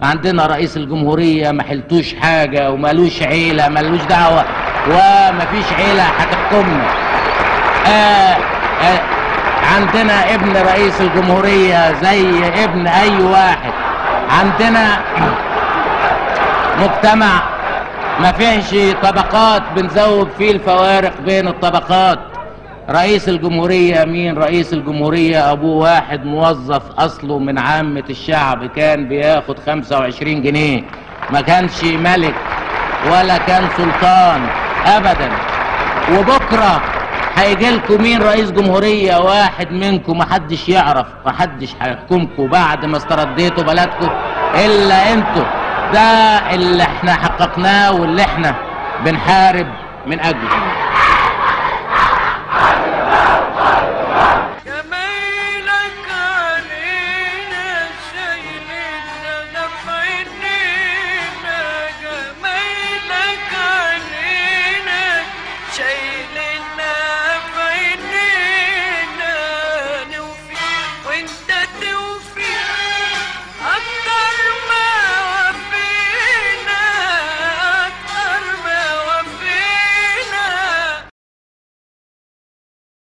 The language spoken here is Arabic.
عندنا رئيس الجمهورية ما حلتوش حاجة ومالوش عيلة، مالوش دعوة ومفيش عيلة هتحكمنا. عندنا ابن رئيس الجمهورية زي ابن اي واحد. عندنا مجتمع ما فيهش طبقات بنزود فيه الفوارق بين الطبقات. رئيس الجمهورية مين؟ رئيس الجمهورية ابوه واحد موظف اصله من عامة الشعب، كان بياخد 25 جنيه، ما كانش ملك ولا كان سلطان ابدا. وبكرة هيجي لكم مين رئيس جمهورية؟ واحد منكم محدش يعرف، محدش هيحكمكم بعد ما استرديتوا بلدكم الا انتوا. ده اللي احنا حققناه واللي احنا بنحارب من اجله.